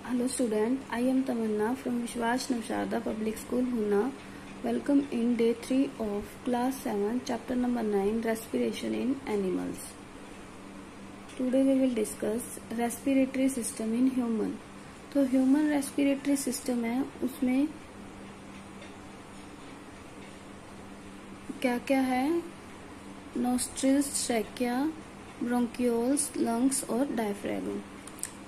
Hello student, I am Tamanna from Vishwas Navsharda Public School, Huna. Welcome in day 3 of class 7, chapter number 9, respiration in animals. Today we will discuss respiratory system in human. तो human respiratory system है, उसमें क्या क्या है? nostrils, trachea, bronchioles, lungs और diaphragm.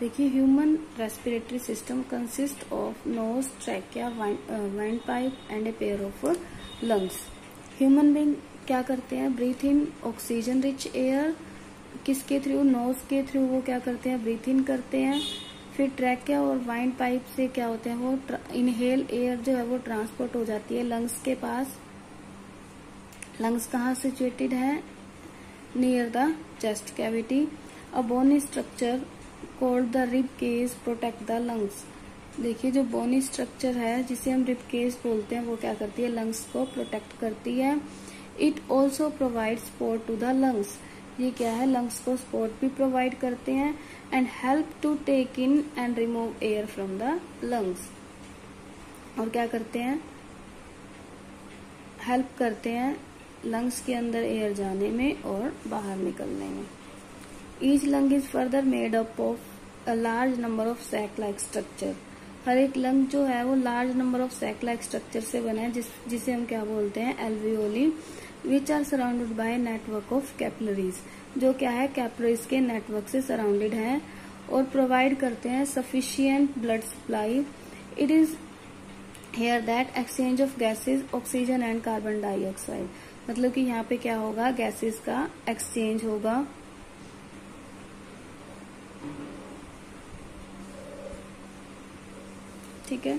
देखिए human respiratory system consist of nose, trachea, wind pipe and a pair of lungs. Human being क्या करते हैं? ब्रीथ इन ऑक्सीजन रिच एयर. किसके थ्रू? नोज के थ्रू वो क्या करते हैं? ब्रीथ इन करते हैं. फिर ट्रैकिया और वाइंड पाइप से क्या होते हैं? वो इनहेल एयर जो है वो ट्रांसपोर्ट हो जाती है लंग्स के पास. लंग्स कहाँ सिचुएटेड है? Near the chest cavity. A bony structure called the rib cage protect the lungs. देखिए जो बोनी स्ट्रक्चर है जिसे हम रिब केज बोलते हैं वो क्या करती है? लंग्स को प्रोटेक्ट करती है. It also provide support to the lungs. ये क्या है? लंग्स को सपोर्ट भी प्रोवाइड करते हैं. And help to take in and remove air from the lungs. और क्या करते हैं? हेल्प करते हैं लंग्स के अंदर एयर जाने में और बाहर निकलने में. Each lung is further made up of a large number of sac-like structure. हर एक लंग जो है वो large number of sac-like structure से बना है जिसे हम क्या बोलते हैं? alveoli, which are surrounded by a network of capillaries. जो क्या है? कैपिलरीज के नेटवर्क से सराउंडेड है और प्रोवाइड करते हैं sufficient blood supply. It is here that exchange of gases, oxygen and carbon dioxide. मतलब कि यहाँ पे क्या होगा? गैसेस का एक्सचेंज होगा. ठीक है.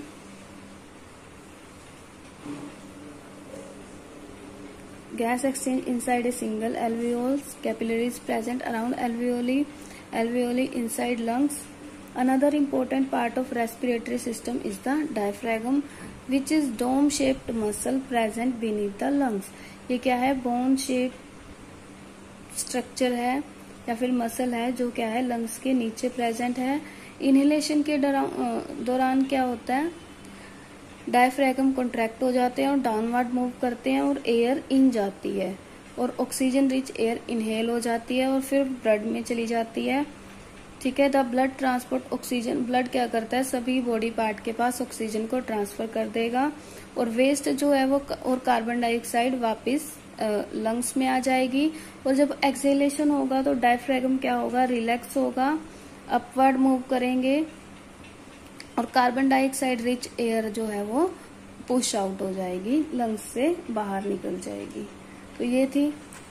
Gas exchange inside a single alveoles, capillaries present around alveoli inside lungs. Another important part of respiratory system is the diaphragm, which is dome-shaped muscle present beneath the lungs. ये क्या है? Bone shape structure है या फिर muscle है जो क्या है? लंग्स के नीचे प्रेजेंट है. इनहेलेशन के दौरान क्या होता है? डायफ्रैगम कॉन्ट्रैक्ट हो जाते हैं और डाउनवर्ड मूव करते हैं और एयर इन जाती है और ऑक्सीजन रिच एयर इनहेल हो जाती है और फिर ब्लड में चली जाती है. ठीक है. The blood transport oxygen. Blood क्या करता है? सभी बॉडी पार्ट के पास ऑक्सीजन को ट्रांसफर कर देगा और वेस्ट जो है वो और कार्बन डाइऑक्साइड वापस लंग्स में आ जाएगी. और जब एक्सहेलेशन होगा तो डायफ्रैगम क्या होगा? रिलैक्स होगा, अपवर्ड मूव करेंगे और कार्बन डाइऑक्साइड रिच एयर जो है वो पुश आउट हो जाएगी, लंग्स से बाहर निकल जाएगी. तो ये थी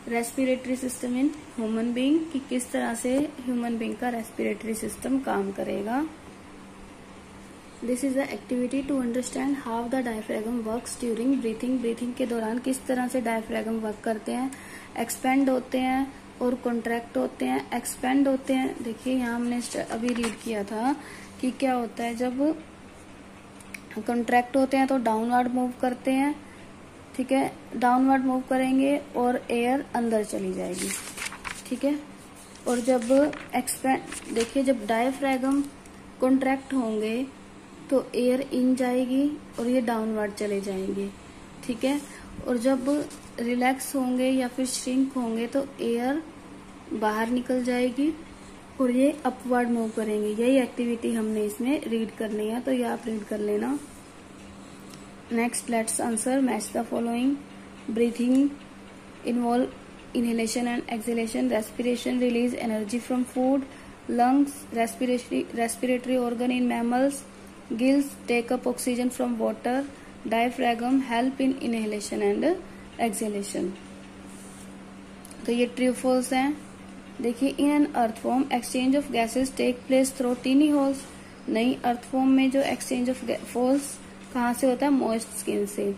respiratory system in human being कि किस तरह से ह्यूमन बीइंग का रेस्पिरेटरी सिस्टम काम करेगा. This is the activity to understand how the diaphragm works during breathing. Breathing के दौरान किस तरह से डायफ्रैगम वर्क करते हैं? एक्सपेंड होते हैं और कॉन्ट्रैक्ट होते हैं. एक्सपेंड होते हैं. देखिए यहाँ हमने अभी रीड किया था कि क्या होता है जब कॉन्ट्रैक्ट होते हैं तो डाउनवर्ड मूव करते हैं. ठीक है. डाउनवर्ड मूव करेंगे और एयर अंदर चली जाएगी. ठीक है. और जब एक्सपेंड, देखिए जब डायफ्रैगम कॉन्ट्रैक्ट होंगे तो एयर इन जाएगी और ये डाउनवर्ड चले जाएंगे. ठीक है. और जब रिलैक्स होंगे या फिर श्रिंक होंगे तो एयर बाहर निकल जाएगी और ये अपवर्ड मूव करेंगे. यही एक्टिविटी हमने इसमें रीड करनी है तो ये आप रीड कर लेना. Next let's answer. Match the following. Breathing involve inhalation and exhalation. Respiration release energy from food. Lungs respiratory organ in mammals. Gills take up oxygen from water. Diaphragm help in inhalation and exhalation. तो ये true false हैं. देखिए in an earthworm exchange of gases take place through tiny holes. नई earthworm में जो exchange of false कहाँ से होता है? मॉइस्ट स्किन से.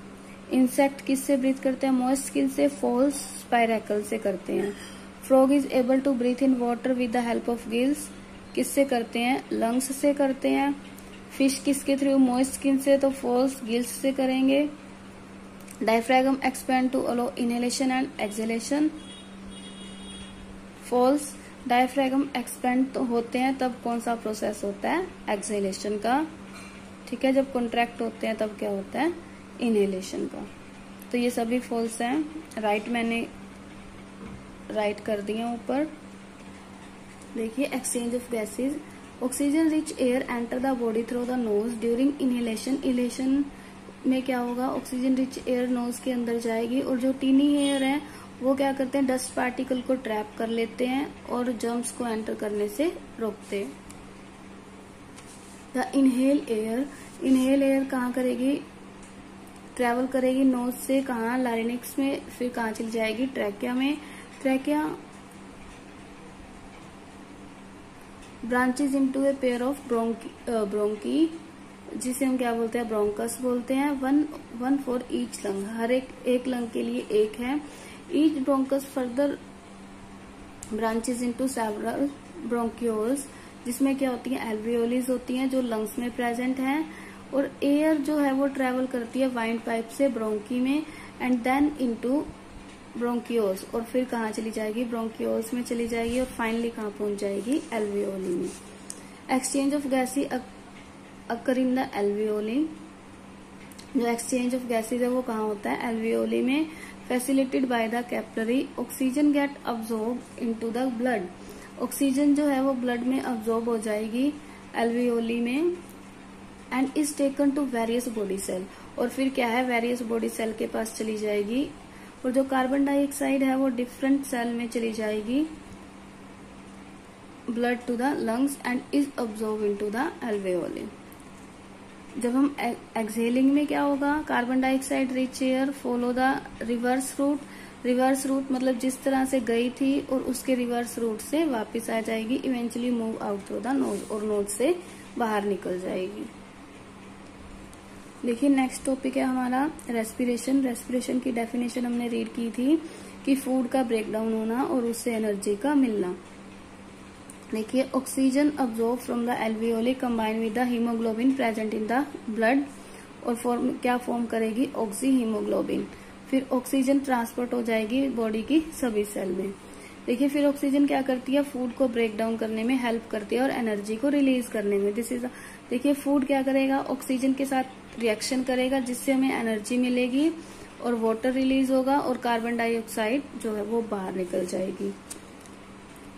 इंसेक्ट किससे ब्रीथ करते हैं? मॉइस्ट स्किन से. फॉल्स स्पाइरेकल से करते हैं. Frog is able to breathe in water with the help of gills. किससे करते हैं? लंग्स से करते हैं. फिश किसके थ्रू? मॉइस्ट स्किन से. तो फॉल्स गिल्स से करेंगे. Diaphragm expand to allow inhalation and exhalation. False diaphragm expand तो होते हैं तब कौन सा प्रोसेस होता है? एक्सहेलेशन का। ठीक है, जब कॉन्ट्रैक्ट होते हैं तब क्या होता है? इनहेलेशन का। तो ये सभी फॉल्स हैं। राइट मैंने राइट कर दिया ऊपर। देखिए, exchange of gases. Oxygen rich air enter the body through the nose during inhalation. Inhalation में क्या होगा? ऑक्सीजन रिच एयर नोज के अंदर जाएगी और जो टीनी एयर है वो क्या करते हैं? डस्ट पार्टिकल को ट्रैप कर लेते हैं और जर्म्स को एंटर करने से रोकते हैं। द इनहेल एयर कहाँ करेगी? ट्रेवल करेगी नोज से कहाँ? लारिंक्स में, फिर कहाँ चली जाएगी? ट्रैकिया में। Trachea branches into a pair of bronchi, जिसे हम क्या बोलते हैं? ब्रोंकस बोलते हैं। वन फॉर ईच लंग, हर एक लंग के लिए एक है। Each bronchus further branches into several bronchioles, जिसमें क्या होती है? एल्वियोलीज होती हैं जो लंग्स में प्रेजेंट हैं। और एयर जो है वो ट्रेवल करती है वाइंड पाइप से ब्रोंकी में एंड देन इनटू ब्रोंक्यूल्स, और फिर कहाँ चली जाएगी? ब्रोंक्यूल्स में चली जाएगी और फाइनली कहाँ पहुंच जाएगी? एल्वियोली में। Exchange of gases occur in the alveoli. जो एक्सचेंज ऑफ गैसेज है वो कहाँ होता है? एल्वियोली में। Facilitated by the capillary. Oxygen get absorb into the blood. Oxygen जो है वो ब्लड में अब्सॉर्ब हो जाएगी एल्वियोली में and is taken to various body cell, और फिर क्या है? वेरियस बॉडी सेल के पास चली जाएगी। और जो कार्बन डाइऑक्साइड है वो डिफरेंट सेल में चली जाएगी blood to the lungs and is absorb into the alveoli. जब हम एक्सहेलिंग में क्या होगा? Carbon dioxide rich air follow the reverse route. Reverse route मतलब जिस तरह से गई थी और उसके रिवर्स रूट से वापस आ जाएगी, eventually move out through the nose, और नोज से बाहर निकल जाएगी। देखिए, नेक्स्ट टॉपिक है हमारा रेस्पिरेशन। रेस्पिरेशन की डेफिनेशन हमने रीड की थी कि फूड का ब्रेकडाउन होना और उससे एनर्जी का मिलना। देखिए, oxygen absorb from the alveoli combine with the haemoglobin present in the blood, और क्या फॉर्म करेगी? Oxy haemoglobin. फिर ऑक्सीजन ट्रांसपोर्ट हो जाएगी बॉडी की सभी सेल में। देखिए, फिर ऑक्सीजन क्या करती है? फूड को ब्रेक डाउन करने में हेल्प करती है और एनर्जी को रिलीज करने में। देखिए, फूड क्या करेगा? ऑक्सीजन के साथ रिएक्शन करेगा जिससे हमें एनर्जी मिलेगी और वाटर रिलीज होगा और कार्बन डाइऑक्साइड जो है वो बाहर निकल जाएगी।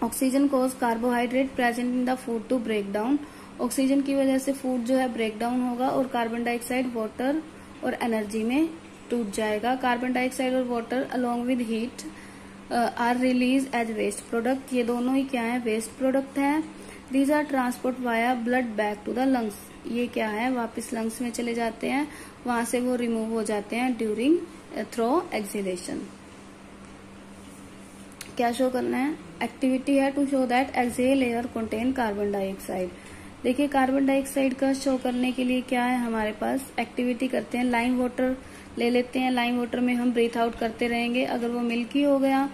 Oxygen cause carbohydrate present in the food to break down. Oxygen की वजह से फूड जो है ब्रेक डाउन होगा और कार्बन डाइऑक्साइड, वाटर और एनर्जी में टूट जाएगा। कार्बन डाइऑक्साइड और water along with heat are release as waste product. ये दोनों ही क्या है? वेस्ट प्रोडक्ट है। These are transport via blood back to the lungs. ये क्या है? वापस लंग्स में चले जाते हैं, वहां से वो रिमूव हो जाते हैं ड्यूरिंग थ्रू एक्सहेलेशन। क्या शो करना है? एक्टिविटी है to show that exhale air contain carbon dioxide. देखिए, कार्बन डाइऑक्साइड का शो करने के लिए क्या है हमारे पास? एक्टिविटी करते हैं। लाइम वाटर ले लेते हैं, लाइम वाटर में हम ब्रीथ आउट करते रहेंगे। अगर वो मिल्की हो गया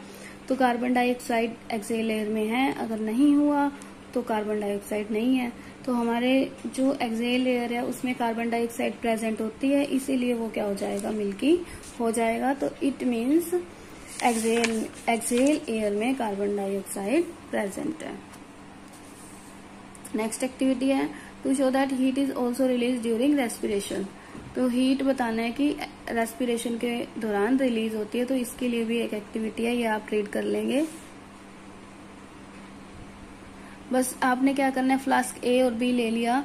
तो कार्बन डाइऑक्साइड एक्सहेल एयर में है, अगर नहीं हुआ तो कार्बन डाइऑक्साइड नहीं है। तो हमारे जो एक्सहेल एयर है उसमें कार्बन डाइऑक्साइड प्रेजेंट होती है, इसीलिए वो क्या हो जाएगा? मिल्की हो जाएगा। तो इट मीन्स एक्सहेल एयर में कार्बन डाइऑक्साइड प्रेजेंट है। नेक्स्ट एक्टिविटी है to show that heat is also release during respiration. तो हीट बताना है कि रेस्पिरेशन के दौरान रिलीज होती है, तो इसके लिए भी एक एक्टिविटी है, ये आप रीड कर लेंगे। बस आपने क्या करना है? फ्लास्क ए और बी ले लिया,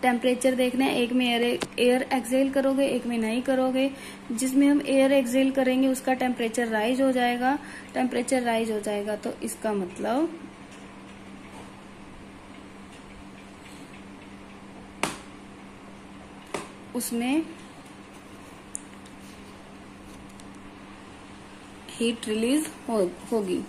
टेम्परेचर देखना है। एक में एयर एक्सहेल करोगे, एक में नहीं करोगे। जिसमें हम एयर एक्सहेल करेंगे उसका टेम्परेचर राइज हो जाएगा। टेम्परेचर राइज हो जाएगा तो इसका मतलब उसमें हीट रिलीज होगी।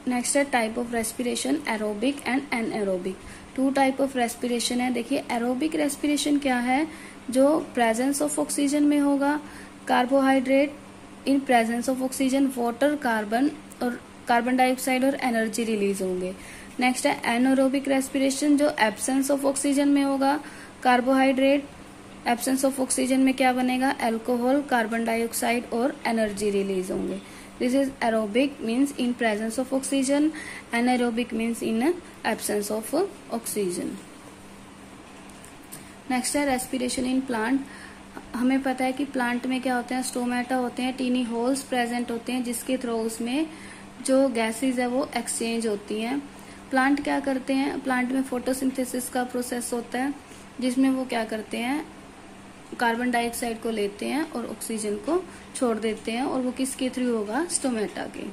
नेक्स्ट है type of respiration, aerobic and anaerobic. Two type of respiration है। देखिए, एरोबिक रेस्पिरेशन क्या है? जो प्रेजेंस ऑफ ऑक्सीजन में होगा, carbohydrate in presence of oxygen, water, carbon और कार्बन डाइऑक्साइड और एनर्जी रिलीज होंगे। नेक्स्ट है एनएरोबिक रेस्पिरेशन, जो एब्सेंस ऑफ ऑक्सीजन में होगा, कार्बोहाइड्रेट, एब्सेंस ऑफ ऑक्सीजन में क्या बनेगा? अल्कोहल, कार्बन डाइऑक्साइड और एनर्जी रिलीज होंगे। This is aerobic, means in presence of oxygen. Anaerobic means in absence of oxygen. Next है रेस्पिरेशन इन प्लांट. हमें पता है कि प्लांट में क्या होते हैं, स्टोमेटा होते हैं, टीनी होल्स प्रेजेंट होते हैं जिसके थ्रू उसमें जो गैसेज है वो एक्सचेंज होती हैं. प्लांट क्या करते हैं, प्लांट में फोटोसिंथेसिस का प्रोसेस होता है जिसमें वो क्या करते हैं, कार्बन डाइऑक्साइड को लेते हैं और ऑक्सीजन को छोड़ देते हैं, और वो किसके थ्रू होगा, स्टोमेटा के.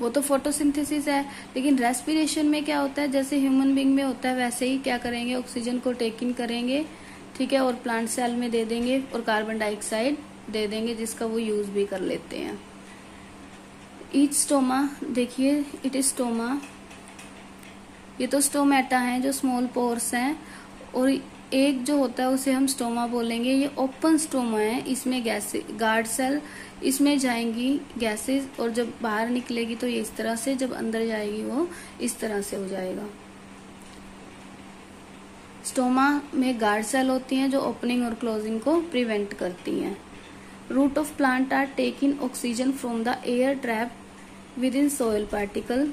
वो तो फोटोसिंथेसिस है. लेकिन रेस्पिरेशन में क्या होता है, जैसे ह्यूमन बीइंग में होता है वैसे ही क्या करेंगे, ऑक्सीजन को टेक इन करेंगे, ठीक है, और प्लांट सेल में दे देंगे और कार्बन डाइऑक्साइड दे देंगे जिसका वो यूज भी कर लेते हैं. ईच स्टोमा, देखिए इट इज स्टोमा, ये तो स्टोमेटा है जो स्मॉल पोर्स हैं, और एक जो होता है उसे हम स्टोमा बोलेंगे. ये ओपन स्टोमा है, इसमें गैसेस, गार्ड सेल, इसमें जाएंगी गैसेस, और जब बाहर निकलेगी तो ये इस तरह से, जब अंदर जाएगी वो इस तरह से हो जाएगा. स्टोमा में गार्ड सेल होती हैं जो ओपनिंग और क्लोजिंग को प्रिवेंट करती हैं. Root of plant are taking oxygen from the air trap within soil particle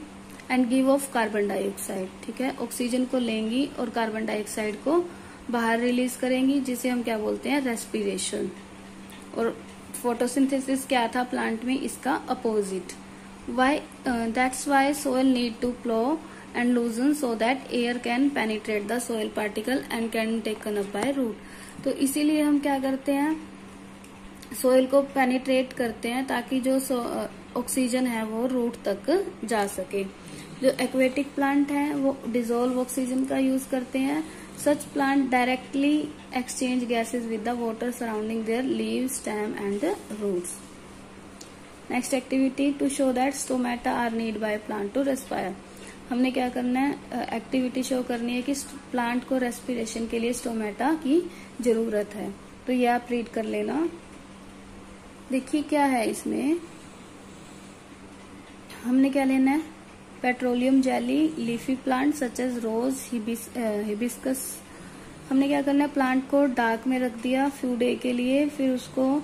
and give off carbon dioxide. ठीक है, ऑक्सीजन को लेंगी और कार्बन डाइऑक्साइड को बाहर रिलीज करेंगी, जिसे हम क्या बोलते हैं, रेस्पिरेशन. और फोटोसिंथेसिस क्या था प्लांट में, इसका अपोजिट. Why, that's why soil need to plough and loosen so that air can penetrate the soil particle and can taken up by root. तो इसीलिए हम क्या करते हैं, सोइल को पेनिट्रेट करते हैं ताकि जो ऑक्सीजन है वो रूट तक जा सके. जो एक्वेटिक प्लांट है वो डिजोल्व ऑक्सीजन का यूज करते हैं. Such plant directly exchange gases with the water surrounding their leave, stem and roots. Next activity, to show that stomata are need by plant to respire. हमने क्या करना है, activity show करनी है कि प्लांट को रेस्पिरेशन के लिए स्टोमेटा की जरूरत है. तो ये आप रीड कर लेना. देखिए क्या है इसमें, हमने क्या लेना है, petroleum jelly, leafy plant such as rose, hibiscus. हमने क्या करना है, प्लांट को डार्क में रख दिया फ्यू डे के लिए, फिर उसको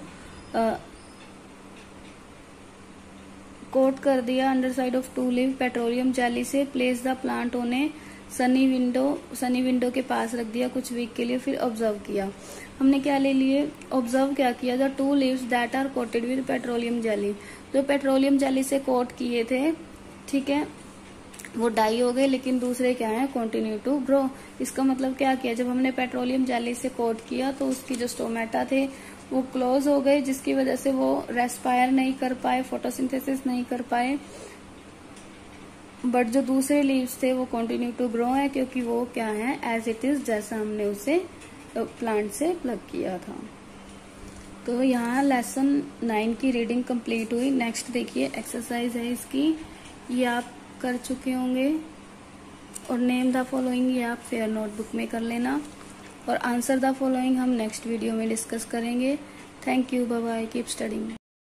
कोट कर दिया under side of two leave petroleum jelly से. Place the plant on a sunny window के पास रख दिया कुछ वीक के लिए, फिर ऑब्जर्व किया. हमने क्या ले लिए, ऑब्जर्व क्या किया, the two leaves that are coated with petroleum jelly. जो पेट्रोलियम जेली से कोट किए थे, ठीक है, वो डाई हो गए, लेकिन दूसरे क्या है, कंटिन्यू टू ग्रो. इसका मतलब क्या किया, जब हमने पेट्रोलियम जेली से कोट किया तो उसकी जो स्टोमेटा थे वो क्लोज हो गए, जिसकी वजह से वो रेस्पायर नहीं कर पाए, फोटोसिंथेसिस नहीं कर पाए. बट जो दूसरे लीव्स थे वो कंटिन्यू टू ग्रो है, क्योंकि वो क्या है, एज इट इज, जैसा हमने उसे प्लांट से प्लग किया था. तो यहाँ लेसन 9 की रीडिंग कंप्लीट हुई. नेक्स्ट देखिए एक्सरसाइज है इसकी, ये आप कर चुके होंगे, और नेम द फॉलोइंग ये आप फेयर नोटबुक में कर लेना, और आंसर द फॉलोइंग हम नेक्स्ट वीडियो में डिस्कस करेंगे. Thank you, bye bye, keep studying.